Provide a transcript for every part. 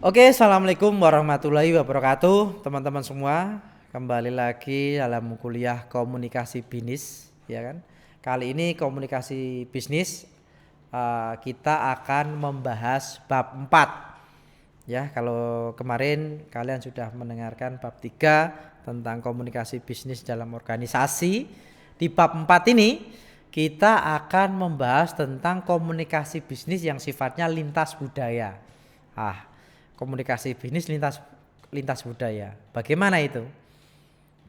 Oke, assalamualaikum warahmatullahi wabarakatuh, teman-teman semua. Kembali lagi dalam kuliah komunikasi bisnis, ya kan? Kali ini komunikasi bisnis kita akan membahas bab 4. Ya, kalau kemarin kalian sudah mendengarkan bab 3 tentang komunikasi bisnis dalam organisasi. Di bab 4 ini kita akan membahas tentang komunikasi bisnis yang sifatnya lintas budaya. Komunikasi bisnis lintas budaya. Bagaimana itu?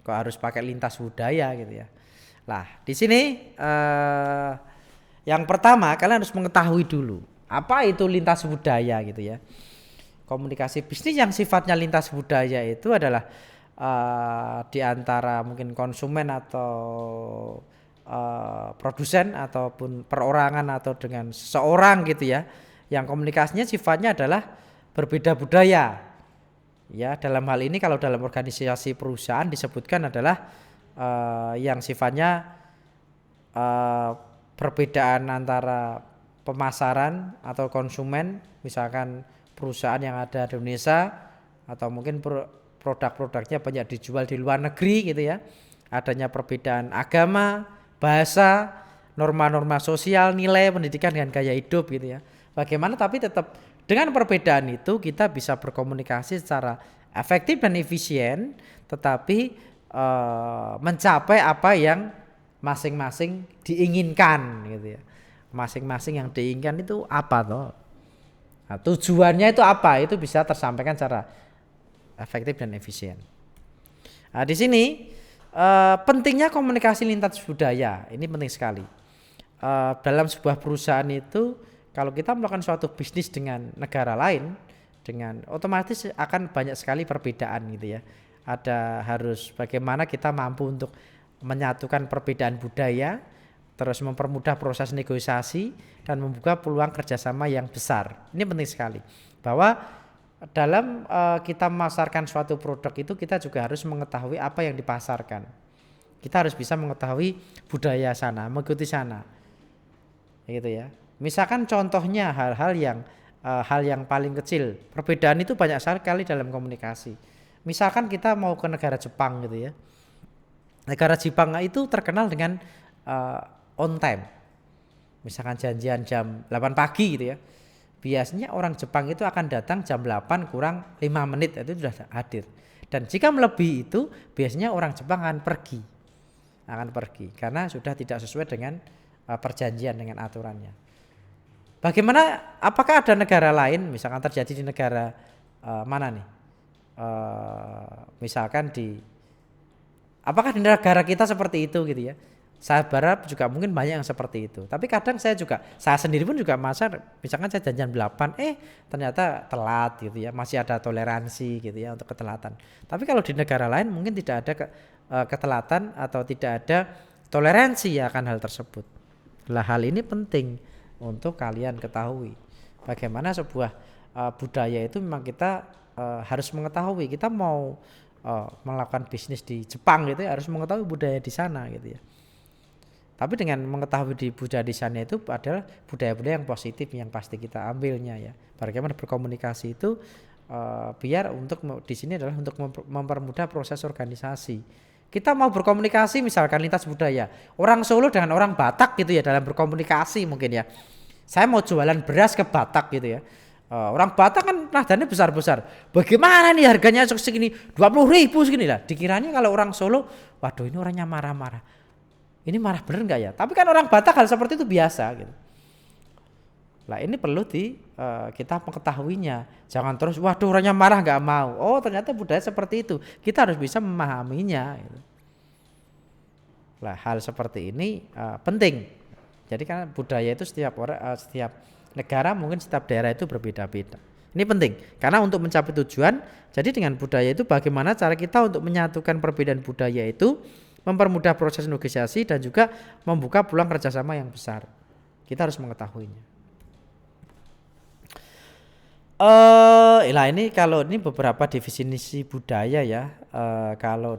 Kok harus pakai lintas budaya gitu ya? Nah, di sini yang pertama kalian harus mengetahui dulu apa itu lintas budaya gitu ya. Komunikasi bisnis yang sifatnya lintas budaya itu adalah di antara mungkin konsumen atau produsen ataupun perorangan atau dengan seseorang gitu ya, yang komunikasinya sifatnya adalah berbeda budaya. Ya, dalam hal ini kalau dalam organisasi perusahaan disebutkan adalah yang sifatnya perbedaan antara pemasaran atau konsumen, misalkan perusahaan yang ada di Indonesia atau mungkin produk-produknya banyak dijual di luar negeri gitu ya. Adanya perbedaan agama, bahasa, norma-norma sosial, nilai pendidikan dan gaya hidup gitu ya. Bagaimana tapi tetap dengan perbedaan itu kita bisa berkomunikasi secara efektif dan efisien, tetapi mencapai apa yang masing-masing diinginkan gitu ya. Masing-masing yang diinginkan itu apa toh? Nah, tujuannya itu apa? Itu bisa tersampaikan secara efektif dan efisien. Nah, di sini pentingnya komunikasi lintas budaya ini penting sekali. Dalam sebuah perusahaan itu kalau kita melakukan suatu bisnis dengan negara lain, dengan otomatis akan banyak sekali perbedaan gitu ya. Ada harus bagaimana kita mampu untuk menyatukan perbedaan budaya, terus mempermudah proses negosiasi dan membuka peluang kerjasama yang besar. Ini penting sekali bahwa dalam kita memasarkan suatu produk itu kita juga harus mengetahui apa yang dipasarkan. Kita harus bisa mengetahui budaya sana, mengikuti sana, gitu ya. Misalkan contohnya hal yang paling kecil, perbedaan itu banyak sekali dalam komunikasi. Misalkan kita mau ke negara Jepang gitu ya. Negara Jepang itu terkenal dengan on time. Misalkan janjian jam 8 pagi gitu ya. Biasanya orang Jepang itu akan datang jam 8 kurang 5 menit itu sudah hadir. Dan jika melebihi itu biasanya orang Jepang akan pergi karena sudah tidak sesuai dengan perjanjian dengan aturannya. Bagaimana? Apakah ada negara lain, misalkan terjadi di negara mana nih? Misalkan apakah di negara kita seperti itu gitu ya? Saya berharap juga mungkin banyak yang seperti itu. Tapi kadang saya sendiri pun juga misalkan saya janjian 8, ternyata telat gitu ya. Masih ada toleransi gitu ya untuk ketelatan. Tapi kalau di negara lain mungkin tidak ada ketelatan atau tidak ada toleransi akan hal tersebut. Lah hal ini penting untuk kalian ketahui. Bagaimana sebuah budaya itu memang kita harus mengetahui. Kita mau melakukan bisnis di Jepang gitu ya, harus mengetahui budaya di sana gitu ya. Tapi dengan mengetahui di budaya di sana itu adalah budaya-budaya yang positif yang pasti kita ambilnya ya. Bagaimana berkomunikasi itu biar untuk di sini adalah untuk mempermudah proses organisasi. Kita mau berkomunikasi misalkan lintas budaya, orang Solo dengan orang Batak gitu ya dalam berkomunikasi mungkin ya. Saya mau jualan beras ke Batak gitu ya. Orang Batak kan nadanya besar-besar. Bagaimana nih harganya segini? 20.000 segini lah. Dikiranya kalau orang Solo, waduh ini orangnya marah-marah. Ini marah bener nggak ya? Tapi kan orang Batak hal seperti itu biasa gitu. Lah ini perlu kita mengetahuinya. Jangan terus waduh orangnya marah nggak mau. Oh ternyata budaya seperti itu. Kita harus bisa memahaminya. Gitu. Lah hal seperti ini penting. Jadi kan budaya itu setiap negara mungkin setiap daerah itu berbeda-beda. Ini penting karena untuk mencapai tujuan. Jadi dengan budaya itu bagaimana cara kita untuk menyatukan perbedaan budaya itu, mempermudah proses negosiasi dan juga membuka peluang kerjasama yang besar. Kita harus mengetahuinya. Ini kalau ini beberapa definisi budaya ya. Kalau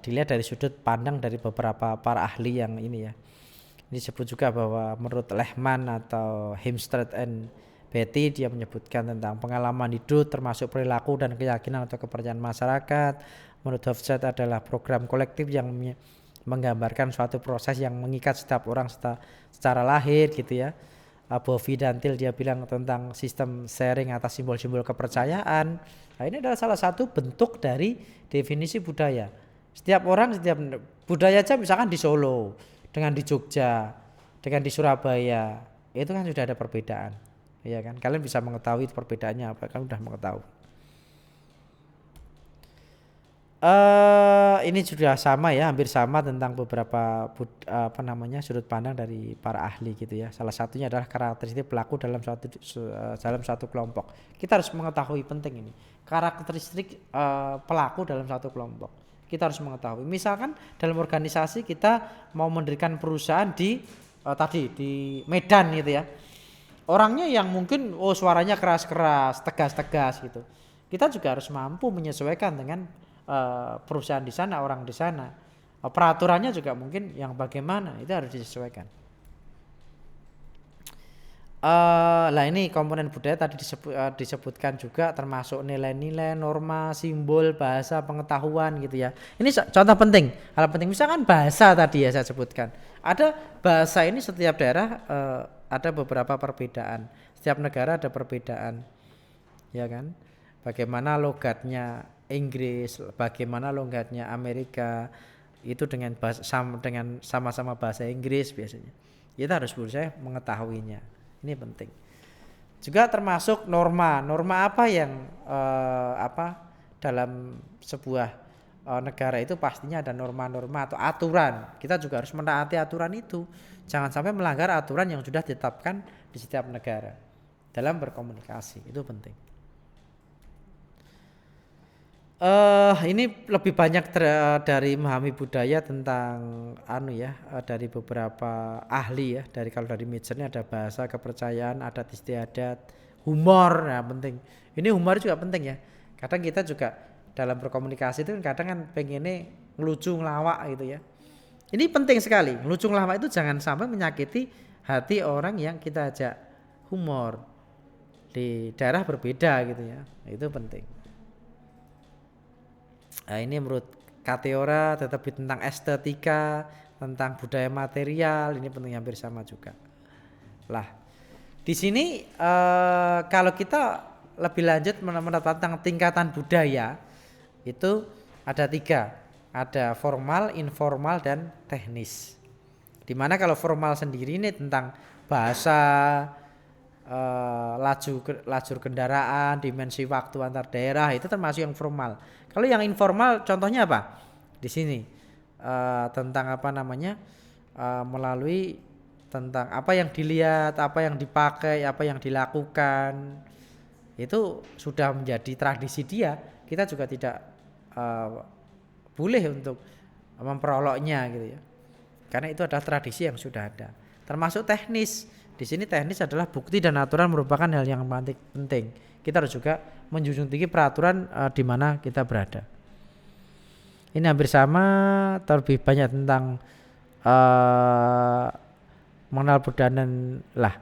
dilihat dari sudut pandang dari beberapa para ahli yang ini ya. Disebut juga bahwa menurut Lehman atau Hemstad and Betty dia menyebutkan tentang pengalaman hidup termasuk perilaku dan keyakinan atau kepercayaan masyarakat. Menurut Hofstede adalah program kolektif yang menggambarkan suatu proses yang mengikat setiap orang secara lahir gitu ya. Bovie dan Till dia bilang tentang sistem sharing atas simbol-simbol kepercayaan. Nah, ini adalah salah satu bentuk dari definisi budaya. Setiap orang, setiap budaya aja misalkan di Solo dengan di Jogja, dengan di Surabaya, itu kan sudah ada perbedaan. Iya kan? Kalian bisa mengetahui perbedaannya apa? Kalian sudah mengetahui. Ini sudah sama ya, hampir sama tentang beberapa sudut pandang dari para ahli gitu ya. Salah satunya adalah karakteristik pelaku dalam satu kelompok. Kita harus mengetahui penting ini. Karakteristik pelaku dalam satu kelompok. Kita harus mengetahui. Misalkan dalam organisasi kita mau mendirikan perusahaan di Medan gitu ya. Orangnya yang mungkin suaranya keras-keras, tegas-tegas gitu. Kita juga harus mampu menyesuaikan dengan perusahaan di sana, orang di sana. Peraturannya juga mungkin yang bagaimana itu harus disesuaikan. Lah ini komponen budaya tadi disebutkan juga termasuk nilai-nilai, norma, simbol, bahasa, pengetahuan gitu ya. Ini contoh penting, hal penting misalkan bahasa tadi ya saya sebutkan. Ada bahasa ini setiap daerah ada beberapa perbedaan. Setiap negara ada perbedaan. Ya kan? Bagaimana logatnya Inggris, bagaimana logatnya Amerika itu dengan sama-sama bahasa Inggris biasanya. Kita harus berusaha mengetahuinya. Ini penting. Juga termasuk norma apa yang dalam sebuah negara itu pastinya ada norma-norma atau aturan. Kita juga harus menaati aturan itu. Jangan sampai melanggar aturan yang sudah ditetapkan di setiap negara dalam berkomunikasi. Itu penting. Ini lebih banyak dari memahami budaya tentang dari beberapa ahli ya. Kalau dari majornya ada bahasa, kepercayaan, adat istiadat, humor. Nah, penting. Ini humor juga penting ya. Kadang kita juga dalam berkomunikasi itu kadang kan pengennya ngelucu ngelawak gitu ya. Ini penting sekali. Ngelucu ngelawak itu jangan sampai menyakiti hati orang yang kita ajak humor. Di daerah berbeda gitu ya. Itu penting. Nah, ini menurut Kateora tetapi tentang estetika, tentang budaya material, ini penting hampir sama juga. Lah, di sini kalau kita lebih lanjut menetapkan tentang tingkatan budaya itu ada 3, ada formal, informal, dan teknis. Dimana kalau formal sendiri ini tentang bahasa, lajur kendaraan, dimensi waktu antar daerah itu termasuk yang formal. Kalau yang informal contohnya apa? Di sini tentang melalui tentang apa yang dilihat, apa yang dipakai, apa yang dilakukan. Itu sudah menjadi tradisi dia. Kita juga tidak boleh untuk memperoloknya gitu ya. Karena itu adalah tradisi yang sudah ada. Termasuk teknis. Di sini teknis adalah bukti dan aturan merupakan hal yang penting. Kita harus juga menjunjung tinggi peraturan di mana kita berada. Ini hampir sama, terlebih banyak tentang mengenal budaya lah.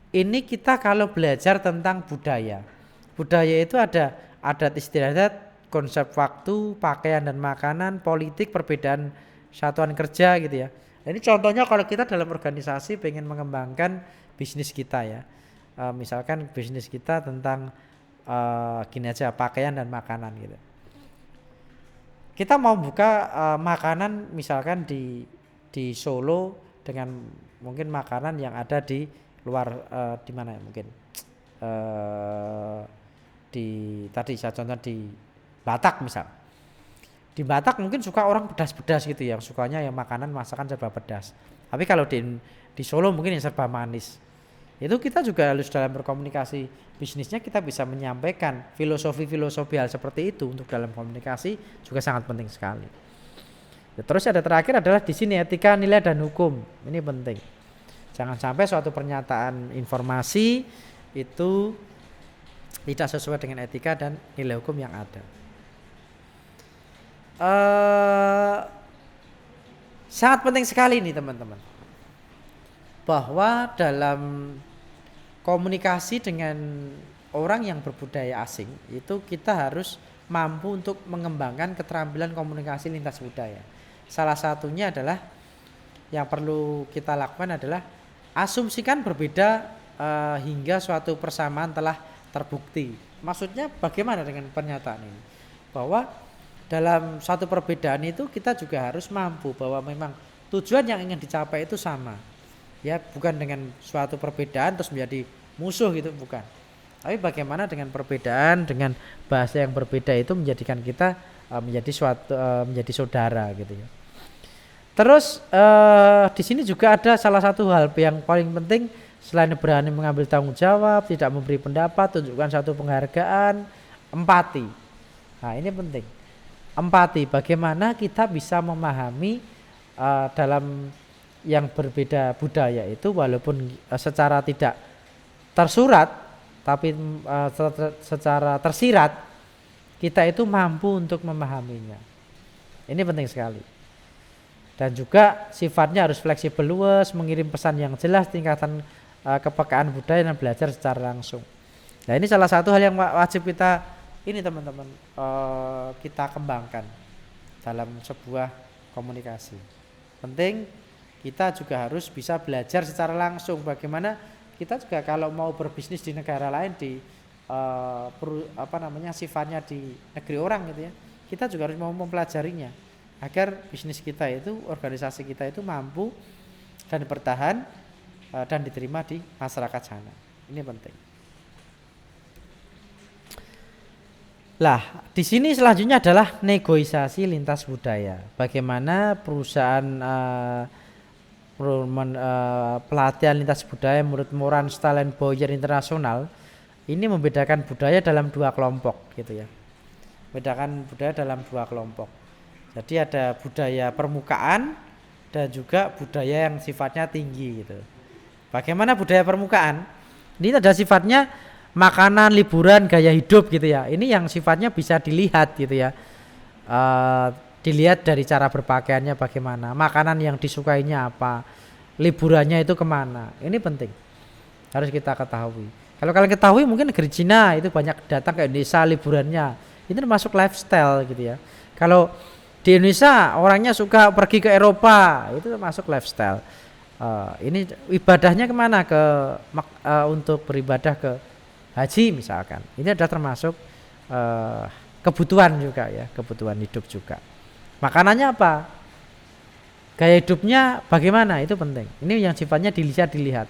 Ini kita kalau belajar tentang budaya. Budaya itu ada adat istiadat, konsep waktu, pakaian dan makanan, politik, perbedaan satuan kerja gitu ya. Ini contohnya kalau kita dalam organisasi pengen mengembangkan bisnis kita ya. Misalkan bisnis kita tentang gini aja, pakaian dan makanan gitu. Kita mau buka makanan misalkan di Solo dengan mungkin makanan yang ada di luar di mana ya mungkin tadi saya contoh di Batak misal. Di Batak mungkin suka orang pedas-pedas gitu ya, sukanya yang makanan masakan serba pedas. Tapi kalau di Solo mungkin yang serba manis. Itu kita juga harus dalam berkomunikasi bisnisnya kita bisa menyampaikan filosofi hal seperti itu untuk dalam komunikasi juga sangat penting sekali. Ya, terus ada terakhir adalah di sini etika, nilai dan hukum. Ini penting. Jangan sampai suatu pernyataan informasi itu tidak sesuai dengan etika dan nilai hukum yang ada. Sangat penting sekali ini teman-teman, bahwa dalam komunikasi dengan orang yang berbudaya asing itu kita harus mampu untuk mengembangkan keterampilan komunikasi lintas budaya. Salah satunya adalah yang perlu kita lakukan adalah asumsikan berbeda hingga suatu persamaan telah terbukti. Maksudnya bagaimana dengan pernyataan ini? Bahwa dalam satu perbedaan itu kita juga harus mampu bahwa memang tujuan yang ingin dicapai itu sama. Ya, bukan dengan suatu perbedaan terus menjadi musuh gitu, bukan. Tapi bagaimana dengan perbedaan, dengan bahasa yang berbeda itu menjadikan kita menjadi saudara gitu ya. Terus di sini juga ada salah satu hal yang paling penting selain berani mengambil tanggung jawab, tidak memberi pendapat, tunjukkan satu penghargaan, empati. Nah, ini penting. Empati, bagaimana kita bisa memahami dalam yang berbeda budaya itu walaupun secara tidak tersurat tapi secara tersirat kita itu mampu untuk memahaminya. Ini penting sekali. Dan juga sifatnya harus fleksibel luas, mengirim pesan yang jelas, tingkatan kepekaan budaya dan belajar secara langsung. Nah, ini salah satu hal yang wajib kita ini teman-teman kita kembangkan dalam sebuah komunikasi. Penting kita juga harus bisa belajar secara langsung bagaimana kita juga kalau mau berbisnis di negara lain sifatnya di negeri orang gitu ya. Kita juga harus mau mempelajarinya agar bisnis kita itu, organisasi kita itu mampu dan bertahan dan diterima di masyarakat sana. Ini penting. Lah, di sini selanjutnya adalah negosiasi lintas budaya. Bagaimana perusahaan pelatihan lintas budaya menurut Moran Stallen Boyer Internasional ini membedakan budaya dalam dua kelompok gitu ya. Membedakan budaya dalam dua kelompok. Jadi ada budaya permukaan dan juga budaya yang sifatnya tinggi gitu. Bagaimana budaya permukaan? Ini ada sifatnya makanan, liburan, gaya hidup gitu ya. Ini yang sifatnya bisa dilihat gitu ya. Dilihat dari cara berpakaiannya bagaimana, makanan yang disukainya apa, liburannya itu kemana. Ini penting, harus kita ketahui. Kalau kalian ketahui mungkin negeri Cina itu banyak datang ke Indonesia liburannya. Ini termasuk lifestyle gitu ya. Kalau di Indonesia orangnya suka pergi ke Eropa, itu termasuk lifestyle. Ini ibadahnya kemana untuk beribadah ke haji misalkan. Ini adalah termasuk kebutuhan juga ya, kebutuhan hidup juga. Makanannya apa? Gaya hidupnya bagaimana? Itu penting. Ini yang sifatnya dilihat.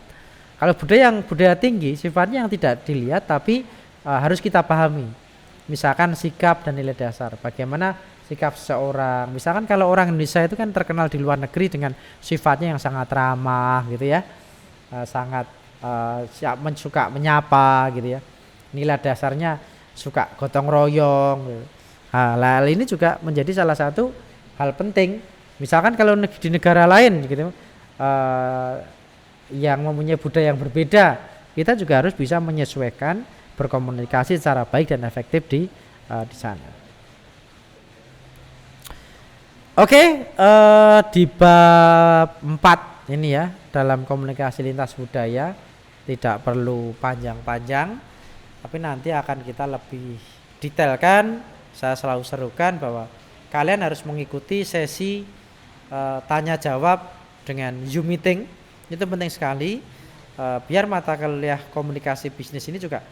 Kalau budaya tinggi sifatnya yang tidak dilihat tapi harus kita pahami. Misalkan sikap dan nilai dasar. Bagaimana sikap seseorang. Misalkan kalau orang Indonesia itu kan terkenal di luar negeri dengan sifatnya yang sangat ramah gitu ya. Sangat suka menyapa gitu ya. Nilai dasarnya suka gotong royong gitu. Hal ini juga menjadi salah satu hal penting. Misalkan kalau di negara lain gitu yang mempunyai budaya yang berbeda, kita juga harus bisa menyesuaikan berkomunikasi secara baik dan efektif di sana. Oke, di bab 4 ini ya, dalam komunikasi lintas budaya tidak perlu panjang-panjang, tapi nanti akan kita lebih detailkan. Saya selalu serukan bahwa kalian harus mengikuti sesi tanya jawab dengan Zoom meeting. Itu penting sekali biar mata kuliah komunikasi bisnis ini juga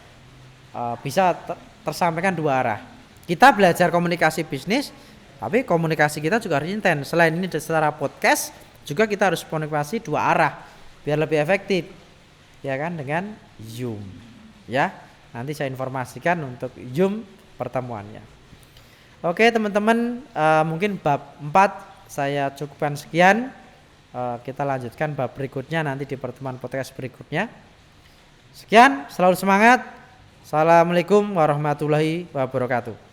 bisa tersampaikan dua arah. Kita belajar komunikasi bisnis, tapi komunikasi kita juga harus intens. Selain ini secara podcast juga kita harus komunikasi dua arah biar lebih efektif, ya kan, dengan Zoom. Ya, nanti saya informasikan untuk Zoom pertemuannya. Oke teman-teman, mungkin bab 4 saya cukupkan sekian. Kita lanjutkan bab berikutnya nanti di pertemuan podcast berikutnya. Sekian, selalu semangat. Assalamualaikum warahmatullahi wabarakatuh.